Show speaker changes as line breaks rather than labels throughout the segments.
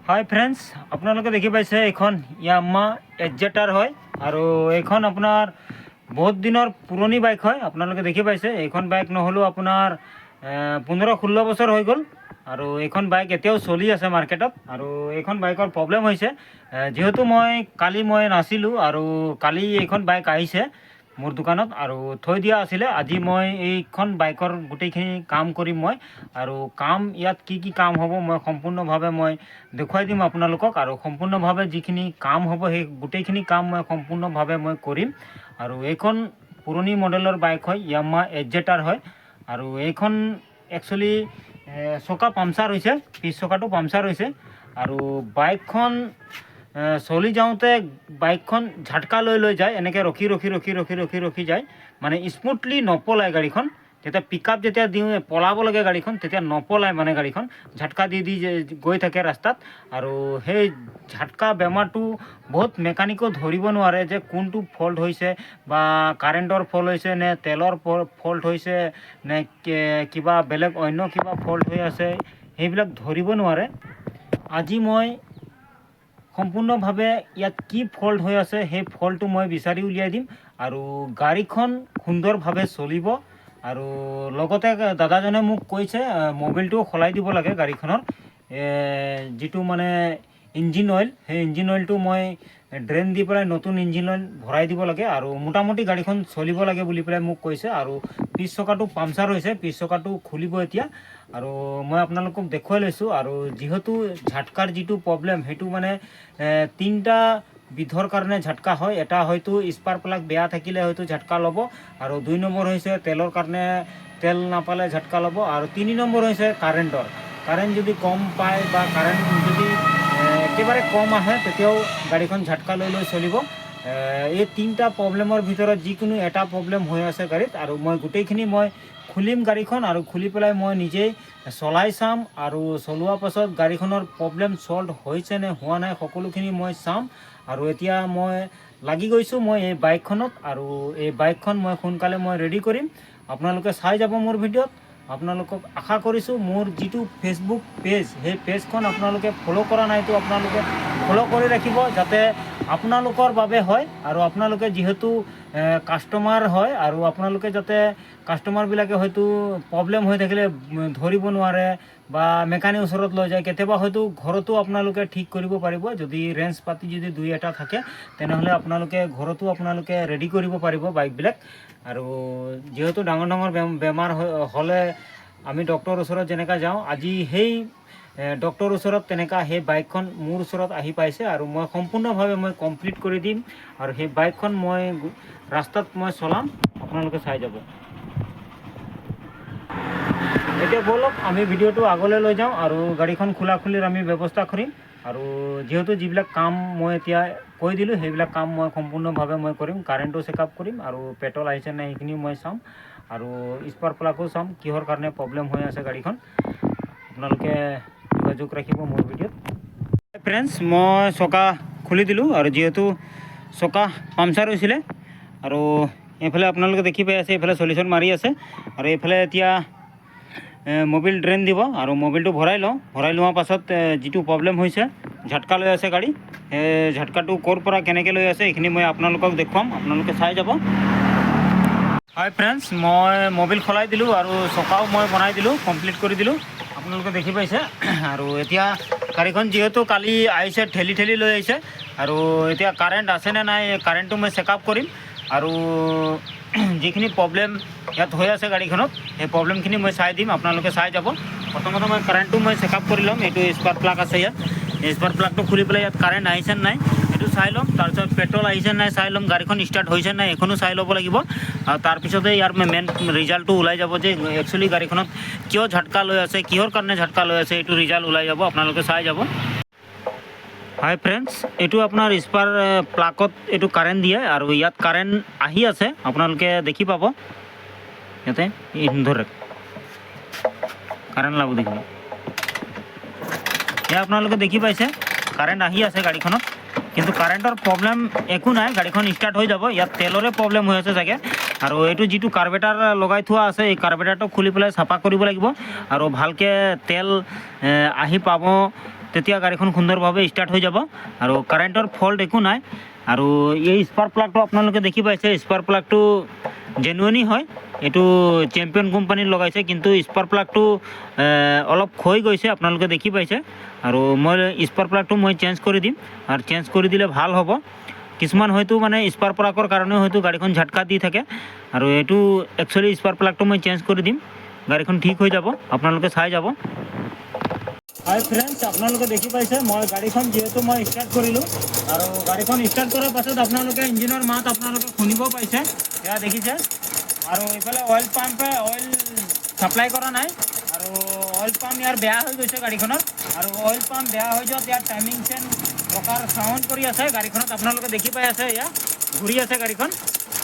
Hi friends আপোনালোকে দেখি পাইছে এখন ইয়ামাহা এজেটাৰ হয় আৰু এইখন আপোনাৰ বহুত দিনৰ পুৰণি বাইক হয়। আপোনালোকে দেখি পাইছে এইখন বাইক নহলেও আপোনাৰ 15-16 বছৰ হৈ গ'ল আৰু এইখন বাইক এতিয়াও চলি আছে মাৰ্কেটত। আৰু এইখন বাইকৰ প্ৰব্লেম হৈছে যেহেতু কালি মই নাছিলোঁ আৰু কালি এইখন বাইক আহিছে মোৰ দোকানত আৰু থৈ দিয়া আছিলে। আজি মই এইখন বাইকৰ গোটেইখিনি কাম কৰিম মই আৰু কাম ইয়াত কি কাম হ'ব মই সম্পূৰ্ণভাৱে মই দেখুৱাই দিম আপোনালোকক আৰু সম্পূৰ্ণভাৱে যিখিনি কাম হ'ব সেই গোটেইখিনি কাম মই সম্পূৰ্ণভাৱে মই কৰিম। আৰু এইখন পুৰণি মডেলৰ বাইক হয়, ইয়ামাহা এজেটাৰ হয় আৰু এইখন একচুৱেলি চকা পামচাৰ হৈছে, পিছ চকাটো পামচাৰ হৈছে আৰু বাইকখন চলি যাওঁতে বাইকখন ঝাটকা লৈ যায়, এনেকৈ ৰখি যায়, মানে স্মুথলি নপলায় গাড়ীখন। যেতিয়া পিকআপ যেতিয়া দিওঁ পলাব লাগে গাড়ীখন তেতিয়া নপলায়, মানে গাড়ীখন ঝাটকা দি গৈ থাকে ৰাস্তাত। আৰু সেই ঝাটকা বেমাৰটো বহুত মেকানিকো ধৰিব নোৱাৰে যে কোনটো ফল্ট হৈছে বা কাৰেণ্টৰ ফল্ট হৈছে নে তেলৰ ফল্ট হৈছে নে কিবা বেলেগ অন্য কিবা ফল্ট হৈ আছে, সেইবিলাক ধৰিব নোৱাৰে। আজি মই সম্পূৰ্ণভাৱে ইয়াত কি ফল্ট হৈ আছে সেই ফল্টটো মই বিচাৰি উলিয়াই দিম আৰু গাড়ীখন সুন্দৰভাৱে চলিব। আৰু লগতে দাদাজনে মোক কৈছে মোবিলটো সলাই দিব লাগে গাড়ীখনৰ, যিটো মানে ইঞ্জিন অইল, সেই ইঞ্জিন অইলটো মই ড্ৰেইন দি পেলাই নতুন ইঞ্জিন অইল ভৰাই দিব লাগে আৰু মোটামুটি গাড়ীখন চলিব লাগে বুলি পেলাই মোক কৈছে। আৰু পিছ চকাটো পামচাৰ হৈছে, পিছ চকাটো খুলিব এতিয়া আৰু মই আপোনালোকক দেখুৱাই লৈছোঁ। আৰু যিহেতু ঝাটকাৰ যিটো প্ৰব্লেম সেইটো মানে 3টা বিধৰ কাৰণে ঝাটকা হয়। এটা হয়তো স্পাৰ্ক প্লাগ বেয়া থাকিলে হয়তো ঝাটকা ল'ব, আৰু 2 নম্বৰ হৈছে তেলৰ কাৰণে তেল নাপালে ঝাটকা ল'ব, আৰু 3 নম্বৰ হৈছে কাৰেণ্টৰ। কাৰেণ্ট যদি কম পায় বা কাৰেণ্ট যদি একেবাৰে কম আহে তেতিয়াও গাড়ীখন ঝাটকা লৈ চলিব। এই 3টা প্ৰব্লেমৰ ভিতৰত যিকোনো এটা প্ৰব্লেম হৈ আছে গাড়ীত, আৰু মই গোটেইখিনি মই খুলিম গাড়ীখন আৰু খুলি পেলাই মই নিজেই চলাই চাম আৰু চলোৱাৰ পাছত গাড়ীখনৰ প্ৰব্লেম ছল্ভ হৈছে নে হোৱা নাই সকলোখিনি মই চাম। আৰু এতিয়া মই লাগি গৈছোঁ মই এই বাইকখনত, আৰু এই বাইকখন মই সোনকালে মই ৰেডি কৰিম। আপোনালোকে চাই যাব মোৰ ভিডিঅ'ত। আপোনালোকক আশা কৰিছোঁ মোৰ যিটো ফেচবুক পেজ সেই পেজখন আপোনালোকে ফ'ল' কৰা নাইতো আপোনালোকে ফ'ল' কৰি ৰাখিব, যাতে আপোনালোকৰ বাবে হয়। আৰু আপোনালোকে যিহেতু কাষ্টমাৰ হয় আৰু আপোনালোকে যাতে কাষ্টমাৰবিলাকে হয়তো প্ৰব্লেম হৈ থাকিলে ধৰিব নোৱাৰে বা মেকানিকৰ ওচৰত লৈ যায়, কেতিয়াবা হয়তো ঘৰতো আপোনালোকে ঠিক কৰিব পাৰিব। যদি ৰেঞ্জ পাতি যদি 2-এটা থাকে তেনেহ'লে আপোনালোকে ঘৰতো আপোনালোকে ৰেডি কৰিব পাৰিব বাইকবিলাক। আৰু যিহেতু ডাঙৰ বেমাৰ হ'লে আমি ডক্টৰৰ ওচৰত যেনেকৈ যাওঁ, আজি সেই ডক্টৰৰ ওচৰত তেনেকুৱা সেই বাইকখন মোৰ ওচৰত আহি পাইছে আৰু মই সম্পূৰ্ণভাৱে মই কমপ্লিট কৰি দিম। আৰু সেই বাইকখন মই ৰাস্তাত মই চলাম, আপোনালোকে চাই যাব। এতিয়া বলক আমি ভিডিঅ'টো আগলৈ লৈ যাওঁ আৰু গাড়ীখন খোলাখুলিৰ আমি ব্যৱস্থা কৰিম। আৰু যিহেতু যিবিলাক কাম মই এতিয়া কৈ দিলোঁ সেইবিলাক কাম মই সম্পূৰ্ণভাৱে মই কৰিম। কাৰেণ্টটো চেকআপ কৰিম আৰু পেট্ৰল আহিছে নাই সেইখিনিও মই চাম, আৰু স্পাৰ্ক প্লাগো চাম কিহৰ কাৰণে প্ৰব্লেম হৈ আছে গাড়ীখন। আপোনালোকে যোগাযোগ ৰাখিব মোৰ ভিডিঅ'ত। ফ্ৰেণ্ডছ মই চকা খুলি দিলোঁ, আৰু যিহেতু চকা পামচাৰ হৈছিলে আৰু এইফালে আপোনালোকে দেখি পাই আছে এইফালে চলিউশ্যন মাৰি আছে, আৰু এইফালে এতিয়া মোবিল ড্ৰেইন দিব আৰু মোবিলটো ভৰাই লোৱাৰ পাছত যিটো প্ৰব্লেম হৈছে ঝাটকা লৈ আছে গাড়ী, সেই ঝাটকাটো ক'ৰ পৰা কেনেকৈ লৈ আছে এইখিনি মই আপোনালোকক দেখুৱাম, আপোনালোকে চাই যাব। হাই ফ্ৰেণ্ডছ, মই মোবিল সলাই দিলোঁ আৰু চকাও মই বনাই দিলোঁ, কমপ্লিট কৰি দিলোঁ, আপোনালোকে দেখি পাইছে। আৰু এতিয়া গাড়ীখন যিহেতু কালি আহিছে ঠেলি লৈ আহিছে, আৰু এতিয়া কাৰেণ্ট আছেনে নাই কাৰেণ্টটো মই চেকআপ কৰিম। আৰু যিখিনি প্ৰব্লেম ইয়াত হৈ আছে গাড়ীখনত সেই প্ৰব্লেমখিনি মই চাই দিম, আপোনালোকে চাই যাব। প্ৰথমতে মই কাৰেণ্টটো মই চেকআপ কৰি ল'ম। এইটো স্পাৰ্ক প্লাগ আছে ইয়াত, স্পাৰ্ক প্লাগটো খুলি পেলাই ইয়াত কাৰেণ্ট আহিছে নাই সেইটো চাই ল'ম। তাৰপিছত পেট্ৰল আহিছে নাই চাই ল'ম, গাড়ীখন ষ্টাৰ্ট হৈছে নাই এইখনো চাই ল'ব লাগিব। আৰু তাৰপিছতে ইয়াৰ মেইন ৰিজাল্টটো ওলাই যাব যে একচুৱেলি গাড়ীখনত কিয় ঝাটকা লৈ আছে, কিহৰ কাৰণে ঝাটকা লৈ আছে, এইটো ৰিজাল্ট ওলাই যাব, আপোনালোকে চাই যাব। হাই ফ্ৰেণ্ডছ, এইটো আপোনাৰ স্পাৰ্ক প্লাগত এইটো কাৰেণ্ট দিয়ে আৰু ইয়াত কাৰেণ্ট আহি আছে, আপোনালোকে দেখি পাব ইয়াতে ধৰে কাৰেণ্ট লাগু দেখিব। এয়া আপোনালোকে দেখি পাইছে কাৰেণ্ট আহি আছে গাড়ীখনত, কিন্তু কাৰেণ্টৰ প্ৰব্লেম একো নাই, গাড়ীখন ষ্টাৰ্ট হৈ যাব। ইয়াত তেলৰে প্ৰব্লেম হৈ আছে চাগে। আৰু এইটো যিটো কাৰ্বেটাৰ লগাই থোৱা আছে এই কাৰ্বেটাৰটো খুলি পেলাই চাফা কৰিব লাগিব আৰু ভালকৈ তেল আহি পাব তেতিয়া গাড়ীখন সুন্দৰভাৱে ষ্টাৰ্ট হৈ যাব আৰু কাৰেণ্টৰ ফল্ট একো নাই। আৰু এই স্পাৰ্ক প্লাগটো আপোনালোকে দেখি পাইছে, স্পাৰ্ক প্লাগটো জেনুইনি হয়, এইটো চেম্পিয়ন কোম্পানীৰ লগাইছে, কিন্তু স্পাৰ্ক প্লাগটো অলপ ক্ষয় গৈছে, আপোনালোকে দেখি পাইছে। আৰু মই স্পাৰ্ক প্লাগটো মই চেঞ্জ কৰি দিম, আৰু চেঞ্জ কৰি দিলে ভাল হ'ব। কিছুমান হয়তো মানে স্পাৰ্ক প্লাগৰ কাৰণে হয়তো গাড়ীখন ঝাটকা দি থাকে, আৰু এইটো একচুৱেলি স্পাৰ্ক প্লাগটো মই চেঞ্জ কৰি দিম, গাড়ীখন ঠিক হৈ যাব, আপোনালোকে চাই যাব। হাই ফ্ৰেণ্ডছ, আপোনালোকে দেখি পাইছে মই গাড়ীখন যিহেতু মই ষ্টাৰ্ট কৰিলোঁ, আৰু গাড়ীখন ষ্টাৰ্ট কৰাৰ পাছত আপোনালোকে ইঞ্জিনৰ মাত আপোনালোকে শুনিব পাইছে, এয়া দেখিছে। আৰু এইফালে অইল পাম্পে অইল ছাপ্লাই কৰা নাই, আৰু অইল পাম্প ইয়াৰ বেয়া হৈ গৈছে গাড়ীখনৰ। আৰু অইল পাম্প বেয়া হৈ যোৱাত ইয়াৰ টাইমিং চেন প্ৰকাৰ চাউণ্ড কৰি আছে গাড়ীখনত, আপোনালোকে দেখি পাই আছে, এয়া ঘূৰি আছে গাড়ীখন।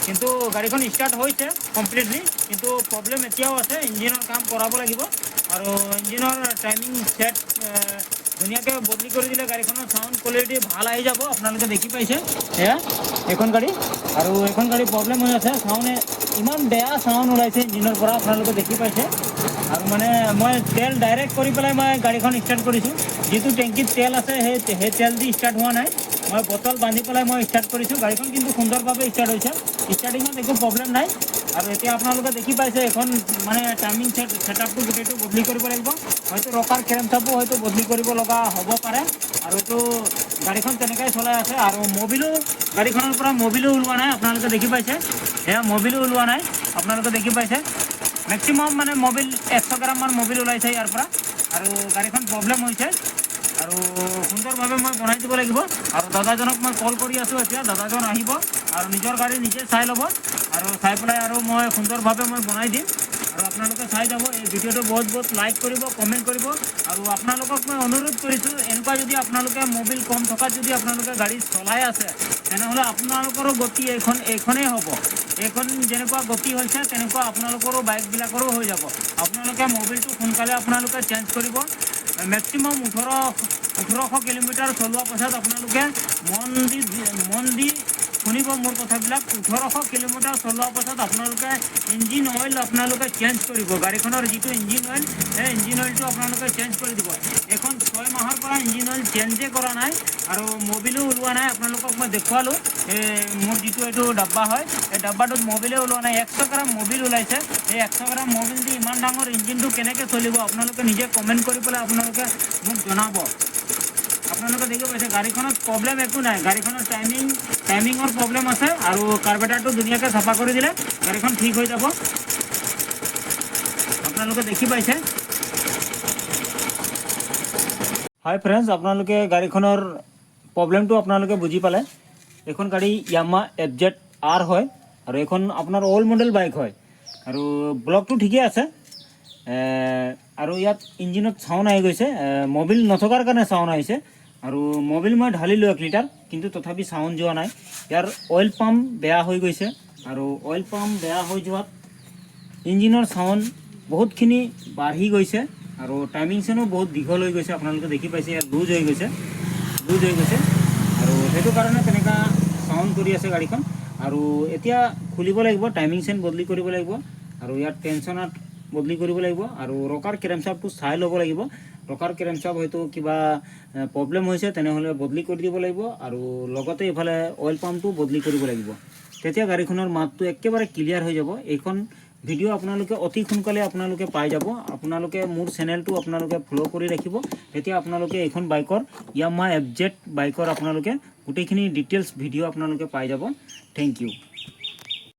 কিন্তু গাড়ীখন ষ্টাৰ্ট হৈছে কমপ্লিটলি, কিন্তু প্ৰব্লেম এতিয়াও আছে, ইঞ্জিনৰ কাম কৰাব লাগিব। আৰু ইঞ্জিনৰ টাইমিং ছেট ধুনীয়াকৈ বদলি কৰি দিলে গাড়ীখনৰ চাউণ্ড কোৱালিটি ভাল আহি যাব। আপোনালোকে দেখি পাইছে এয়া এইখন গাড়ী, আৰু এইখন গাড়ী প্ৰব্লেম হৈ আছে, চাউণ্ডে ইমান বেয়া চাউণ্ড ওলাইছে ইঞ্জিনৰ পৰা, আপোনালোকে দেখি পাইছে। আৰু মানে মই তেল ডাইৰেক্ট কৰি পেলাই মই গাড়ীখন ষ্টাৰ্ট কৰিছোঁ, যিটো টেংকিত তেল আছে সেই তেল দি ষ্টাৰ্ট হোৱা নাই, মই বটল বান্ধি পেলাই মই ষ্টাৰ্ট কৰিছোঁ। গাড়ীখন কিন্তু সুন্দৰভাৱে ষ্টাৰ্ট হৈছে, ষ্টাৰ্টিঙত একো প্ৰব্লেম নাই। আৰু এতিয়া আপোনালোকে দেখি পাইছে এখন মানে টাইমিং ছেটআপটো গোটেইটো বদলি কৰিব লাগিব, হয়তো ৰকাৰ কেৰেমচাপো হয়তো বদলি কৰিব লগা হ'ব পাৰে। আৰু এইটো গাড়ীখন তেনেকৈ চলাই আছে, আৰু মবিলো গাড়ীখনৰ পৰা মবিলো ওলোৱা নাই, আপোনালোকে দেখি পাইছে, সেয়া মবিলো ওলোৱা নাই, আপোনালোকে দেখি পাইছে। মেক্সিমাম মানে মবিল 100 গ্ৰামমান মবিল ওলাইছে ইয়াৰ পৰা, আৰু গাড়ীখন প্ৰব্লেম হৈছে। আৰু সুন্দৰভাৱে মই বনাই দিব লাগিব। আৰু দাদাজনক মই কল কৰি আছোঁ, এতিয়া দাদাজন আহিব আৰু নিজৰ গাড়ী নিজে চাই ল'ব, আৰু চাই পেলাই আৰু মই সুন্দৰভাৱে মই বনাই দিম। আৰু আপোনালোকে চাই যাব, এই ভিডিঅ'টো বহুত লাইক কৰিব, কমেণ্ট কৰিব। আৰু আপোনালোকক মই অনুৰোধ কৰিছোঁ, এনেকুৱা যদি আপোনালোকে মবিল কম থকাত যদি আপোনালোকে গাড়ী চলাই আছে, তেনেহ'লে আপোনালোকৰো গতি এইখনেই হ'ব। এইখন যেনেকুৱা গতি হৈছে তেনেকুৱা আপোনালোকৰো বাইকবিলাকৰো হৈ যাব। আপোনালোকে মবিলটো সোনকালে আপোনালোকে চেঞ্জ কৰিব। মেক্সিমাম 1800 কিলোমিটাৰ চলোৱাৰ পাছত আপোনালোকে মন দি শুনিব মোৰ কথাবিলাক। 1800 কিলোমিটাৰ চলোৱাৰ পাছত আপোনালোকে ইঞ্জিন অইল আপোনালোকে চেঞ্জ কৰিব। গাড়ীখনৰ যিটো ইঞ্জিন অইল, সেই ইঞ্জিন অইলটো আপোনালোকে চেঞ্জ কৰি দিব। এখন 6 মাহৰ পৰা ইঞ্জিন অইল চেঞ্জেই কৰা নাই, আৰু মবিলো ওলোৱা নাই। আপোনালোকক মই দেখুৱালোঁ, মোৰ যিটো এইটো ডাব্বা হয়, এই ডাব্বাটোত মবিলে ওলোৱা নাই। 100 গ্ৰাম মবিল ওলাইছে, এই 100 গ্ৰাম মবিল দি ইমান ডাঙৰ ইঞ্জিনটো কেনেকৈ চলিব, আপোনালোকে নিজে কমেণ্ট কৰি পেলাই আপোনালোকে মোক জনাব। আপোনালোকে দেখি পাইছে গাড়ীখনত প্ৰব্লেম একো নাই, গাড়ীখনৰ টাইমিঙৰ প্ৰব্লেম আছে, আৰু কাৰ্বেটাৰটো ধুনীয়াকৈ চাফা কৰি দিলে গাড়ীখন ঠিক হৈ যাব। আপোনালোকে দেখি পাইছে। হাই ফ্ৰেণ্ডছ, আপোনালোকে গাড়ীখনৰ প্ৰব্লেমটো আপোনালোকে বুজি পালে। এইখন গাড়ী য়ামাহা FZ-R হয়, আৰু এইখন আপোনাৰ অল্ড মডেল বাইক হয়, আৰু ব্লকটো ঠিকেই আছে। আৰু ইয়াত ইঞ্জিনত চাউণ্ড আহি গৈছে, মবিল নথকাৰ কাৰণে চাউণ্ড আহিছে। আৰু মবিল মই ঢালিলোঁ 1 লিটাৰ, কিন্তু তথাপি চাউণ্ড যোৱা নাই। ইয়াৰ অইল পাম্প বেয়া হৈ গৈছে, আৰু অইল পাম্প বেয়া হৈ যোৱাত ইঞ্জিনৰ চাউণ্ড বহুতখিনি বাঢ়ি গৈছে, আৰু টাইমিং চেনো বহুত দীঘল হৈ গৈছে। আপোনালোকে দেখি পাইছে ইয়াত লুজ হৈ গৈছে, আৰু সেইটো কাৰণে তেনেকুৱা চাউণ্ড কৰি আছে গাড়ীখন। আৰু এতিয়া খুলিব লাগিব, টাইমিং চেন বদলি কৰিব লাগিব, আৰু ইয়াত টেনশ্যনত বদলি কৰিব লাগিব, আৰু ৰকাৰ কেৰেমচাপটো চাই ল'ব লাগিব। ৰকাৰ কেৰেমচাপ হয়তো কিবা প্ৰব্লেম হৈছে, তেনেহ'লে বদলি কৰি দিব লাগিব। আৰু লগতে এইফালে অইল পাম্পটো বদলি কৰিব লাগিব, তেতিয়া গাড়ীখনৰ মাতটো একেবাৰে ক্লিয়াৰ হৈ যাব। এইখন ভিডিঅ' আপোনালোকে অতি সোনকালে আপোনালোকে পাই যাব। আপোনালোকে মোৰ চেনেলটো আপোনালোকে ফ'ল' কৰি ৰাখিব, তেতিয়া আপোনালোকে এইখন বাইকৰ য়ামাহা FZ বাইকৰ আপোনালোকে গোটেইখিনি ডিটেইলছ ভিডিঅ' আপোনালোকে পাই যাব। Thank U.